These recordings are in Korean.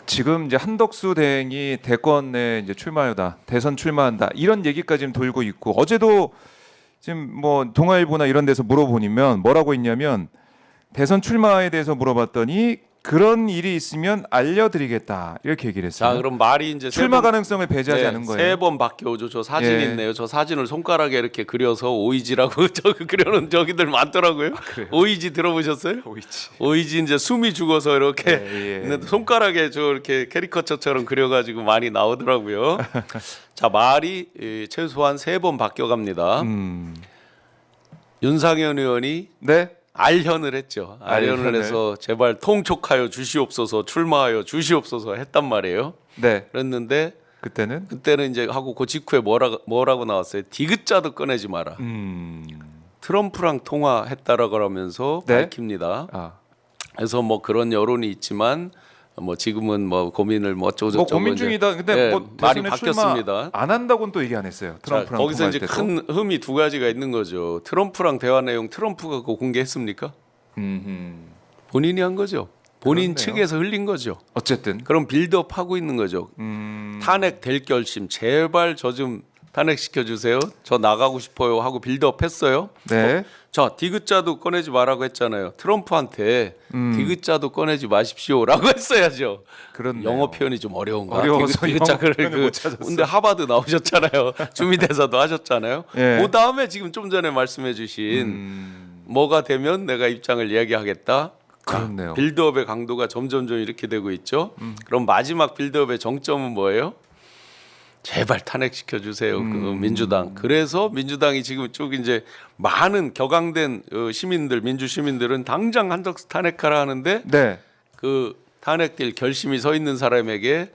지금 이제 한덕수 대행이 대권에 이제 출마하다, 대선 출마한다 이런 얘기까지 지금 돌고 있고 어제도 지금 뭐 동아일보나 이런 데서 물어보니면 뭐라고 했냐면 대선 출마에 대해서 물어봤더니 그런 일이 있으면 알려드리겠다 이렇게 얘기를 했어요. 자, 그럼 말이 이제 출마 가능성을 배제하지 않은 거예요. 세 번 바뀌어오죠. 저 사진 예. 있네요. 저 사진을 손가락에 이렇게 그려서 오이지라고 저 그려놓은 저기들 많더라고요. 그래요? 오이지 들어보셨어요? 오이지. 오이지 이제 숨이 죽어서 이렇게 예. 손가락에 저 이렇게 캐리커처처럼 그려가지고 많이 나오더라고요. 자, 말이 최소한 세 번 바뀌어갑니다. 윤상현 의원이 네. 알현을 했죠. 알현을 알현을. 해서 제발 통촉하여 주시옵소서, 출마하여 주시옵소서 했단 말이에요. 네. 그랬는데 그때는 이제 하고 그 직후에 뭐라고 나왔어요? 디귿자도 꺼내지 마라. 트럼프랑 통화했다라고 하면서 네? 밝힙니다. 아. 그래서 뭐 그런 여론이 있지만 뭐 지금은 뭐 고민을 뭐 어쩌고저쩌고 뭐 고민 중이다. 근데 예, 뭐 말이 대선에 바뀌었습니다. 출마 안 한다고는 또 얘기 안 했어요. 자, 트럼프랑 거기서 이제 통화할 때도. 큰 흠이 두 가지가 있는 거죠. 트럼프랑 대화 내용 트럼프가 그거 공개했습니까? 본인이 한 거죠. 본인 그렇네요. 측에서 흘린 거죠. 어쨌든 그럼 빌드업 하고 있는 거죠. 탄핵 될 결심 제발 저 좀 탄핵시켜 주세요. 저 나가고 싶어요 하고 빌드업 했어요. 네. 자, 디귿자도 꺼내지 말라고 했잖아요. 트럼프한테 디귿자도 꺼내지 마십시오라고 했어야죠. 그렇네요. 영어 표현이 좀 어려운가? 어려워서 디귿자를 영어 표현을 못 찾았어요. 근데 하버드 나오셨잖아요. 주미대사도 하셨잖아요. 예. 그 다음에 지금 좀 전에 말씀해주신 뭐가 되면 내가 입장을 이야기하겠다. 그렇네요. 빌드업의 강도가 점점점 이렇게 되고 있죠. 그럼 마지막 빌드업의 정점은 뭐예요? 제발 탄핵시켜 주세요. 그 민주당. 그래서 민주당이 지금 쭉 이제 많은 격앙된 시민들, 민주 시민들은 당장 한덕수 탄핵하라 하는데 네. 그 탄핵될 결심이 서 있는 사람에게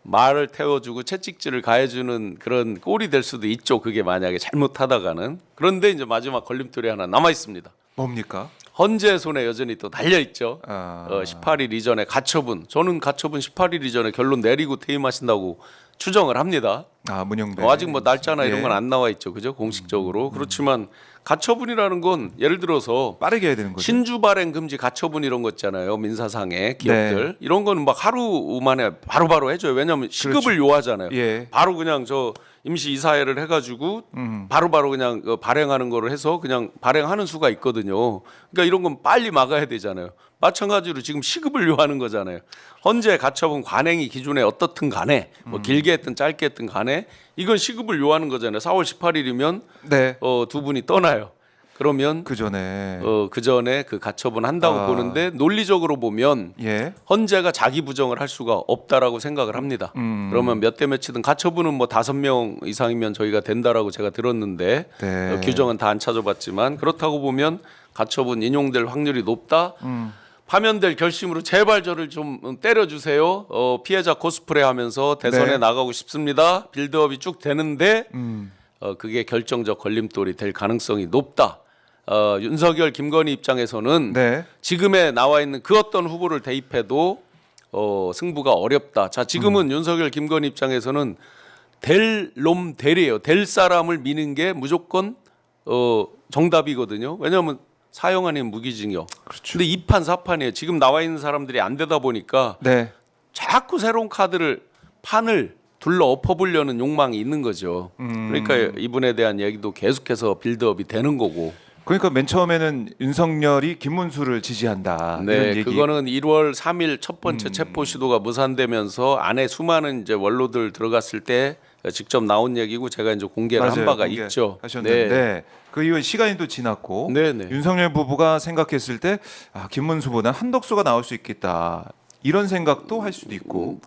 말을 태워주고 채찍질을 가해주는 그런 꼴이 될 수도 있죠. 그게 만약에 잘못하다가는. 그런데 이제 마지막 걸림돌이 하나 남아 있습니다. 뭡니까? 헌재 손에 여전히 또 달려 있죠. 아. 18일 이전에 가처분. 저는 가처분 18일 이전에 결론 내리고 퇴임하신다고 추정을 합니다. 아, 문영배. 아직 뭐 날짜나 이런 예. 건 안 나와 있죠, 그죠? 공식적으로. 그렇지만 가처분이라는 건 예를 들어서 빠르게 해야 되는 거죠. 신주 발행 금지 가처분 이런 거 있잖아요. 민사상의 기업들 네. 이런 거는 막 하루 만에 바로바로 해줘요. 왜냐하면 시급을 요하잖아요. 예. 바로 그냥 저 임시 이사회를 해가지고 바로바로 그냥 발행하는 거를 해서 그냥 발행하는 수가 있거든요. 그러니까 이런 건 빨리 막아야 되잖아요. 마찬가지로 지금 시급을 요하는 거잖아요. 헌재 가처분 관행이 기존에 어떻든 간에 뭐 길게 했든 짧게 했든 간에 이건 시급을 요하는 거잖아요. 4월 18일이면 네. 두 분이 떠나요. 그러면 그 전에 그 전에 그 가처분 한다고 아. 보는데 논리적으로 보면 예. 헌재가 자기 부정을 할 수가 없다라고 생각을 합니다. 그러면 몇 대 몇이든 가처분은 뭐 5명 이상이면 저희가 된다라고 제가 들었는데 네. 규정은 다 안 찾아봤지만 그렇다고 보면 가처분 인용될 확률이 높다. 파면될 결심으로 제발 저를 좀 때려주세요. 피해자 코스프레 하면서 대선에 네. 나가고 싶습니다. 빌드업이 쭉 되는데 그게 결정적 걸림돌이 될 가능성이 높다. 윤석열, 김건희 입장에서는 네. 지금에 나와 있는 그 어떤 후보를 대입해도 승부가 어렵다. 자, 지금은 윤석열, 김건희 입장에서는 될 놈 될이에요. 될 사람을 미는 게 무조건 정답이거든요. 왜냐하면 사형 아닌 무기징역. 그렇죠. 근데 2판 4판이에요. 지금 나와 있는 사람들이 안 되다 보니까 네. 자꾸 새로운 판을 둘러 엎어보려는 욕망이 있는 거죠. 그러니까 이분에 대한 얘기도 계속해서 빌드업이 되는 거고. 그러니까 맨 처음에는 윤석열이 김문수를 지지한다. 이런 네, 얘기. 그거는 1월 3일 첫 번째 체포 시도가 무산되면서 안에 수많은 이제 원로들 들어갔을 때 직접 나온 얘기고 제가 이제 공개를 한 바가 있죠. 하셨는데 네. 그 이후에 시간이 또 지났고 네, 네. 윤석열 부부가 생각했을 때 김문수보다 한덕수가 나올 수 있겠다. 이런 생각도 할 수도 있고.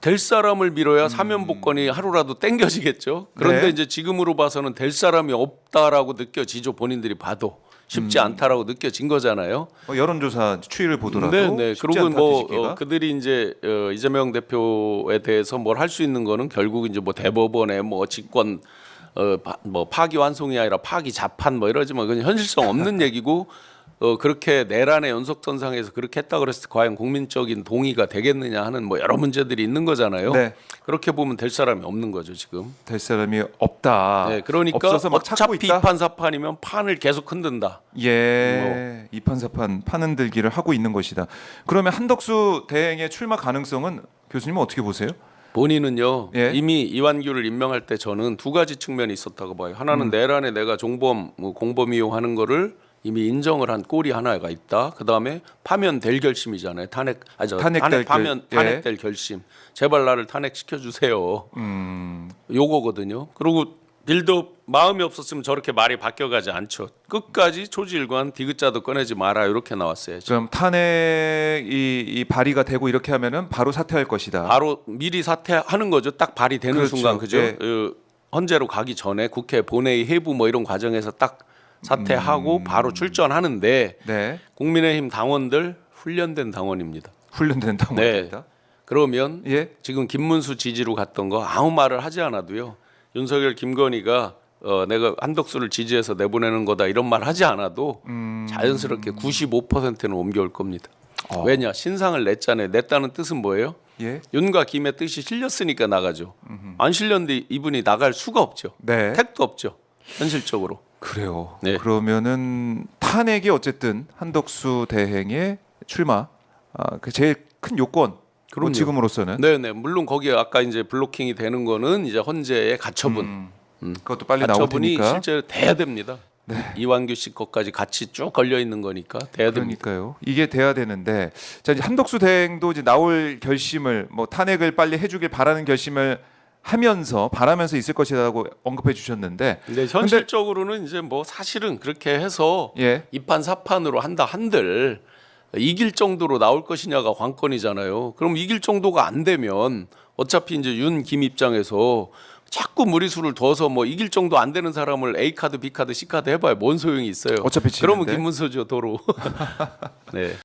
될 사람을 밀어야 사면 복권이 하루라도 땡겨지겠죠. 그런데 네. 이제 지금으로 봐서는 될 사람이 없다라고 느껴지죠. 본인들이 봐도 쉽지 않다라고 느껴진 거잖아요. 여론조사 추이를 보더라도 네. 쉽지 그리고 않다, 뭐 뒤집기가. 그들이 이제 이재명 대표에 대해서 뭘 할 수 있는 거는 결국 이제 뭐 대법원에 뭐 직권 뭐 파기환송이 아니라 파기 자판 뭐 이러지만 그냥 현실성 없는 얘기고 그렇게 내란의 연속선상에서 그렇게 했다 그랬을 때 과연 국민적인 동의가 되겠느냐 하는 뭐 여러 문제들이 있는 거잖아요. 네. 그렇게 보면 될 사람이 없는 거죠 지금. 될 사람이 없다. 네, 그러니까 없어서 막 찾고 어차피 있다. 2판 4판이면 판을 계속 흔든다. 예, 이판사판 파는 들기를 하고 있는 것이다. 그러면 한덕수 대행의 출마 가능성은 교수님은 어떻게 보세요? 본인은요 예. 이미 이완규를 임명할 때 저는 두 가지 측면이 있었다고 봐요. 하나는 내란에 내가 종범 공범 이용하는 거를 이미 인정을 한 꼴이 하나가 있다. 그 다음에 파면될 결심이잖아요. 탄핵될 결심. 제발 나를 탄핵시켜 주세요. 요거거든요. 그리고 빌드업 마음이 없었으면 저렇게 말이 바뀌어가지 않죠. 끝까지 초지일관 디귿자도 꺼내지 마라 이렇게 나왔어야죠. 그럼 탄핵이 발의가 되고 이렇게 하면은 바로 사퇴할 것이다. 바로 미리 사퇴하는 거죠. 딱 발의되는 그렇죠. 순간 그죠? 예. 헌재로 가기 전에 국회 본회의 해부 뭐 이런 과정에서 딱 사퇴하고 바로 출전하는데 네. 국민의힘 당원들 훈련된 당원입니다. 훈련된 당원입니다. 네. 그러면 예. 지금 김문수 지지로 갔던 거 아무 말을 하지 않아도요. 윤석열 김건희가 내가 한덕수를 지지해서 내보내는 거다 이런 말 하지 않아도 자연스럽게 95%는 옮겨올 겁니다. 왜냐 신상을 냈잖아요. 냈다는 뜻은 뭐예요? 예. 윤과 김의 뜻이 실렸으니까 나가죠. 안 실렸는데 이분이 나갈 수가 없죠. 네. 택도 없죠. 현실적으로. 그래요. 네. 그러면은 탄핵이 어쨌든 한덕수 대행의 출마 그 제일 큰 요건. 그럼요. 지금으로서는. 네네. 물론 거기에 아까 이제 블로킹이 되는 거는 이제 헌재의 가처분. 그것도 빨리 나올 가처분이 테니까. 실제로 돼야 됩니다. 이완규 씨 것까지 같이 쭉 걸려 있는 거니까 돼야 됩니다. 그러니까요. 이게 돼야 되는데 자 이제 한덕수 대행도 이제 나올 결심을 뭐 탄핵을 빨리 해주길 바라는 결심을 하면서 바라면서 있을 것이라고 언급해 주셨는데. 근데 현실적으로는 이제 뭐 사실은 그렇게 해서 예. 이판사판으로 한다 한들 이길 정도로 나올 것이냐가 관건이잖아요. 그럼 이길 정도가 안 되면 어차피 이제 윤 김 입장에서 자꾸 무리수를 둬서 뭐 이길 정도 안 되는 사람을 A 카드, B 카드, C 카드 해봐야 뭔 소용이 있어요. 어차피 그러면 지는데. 김문수죠 도로. 네.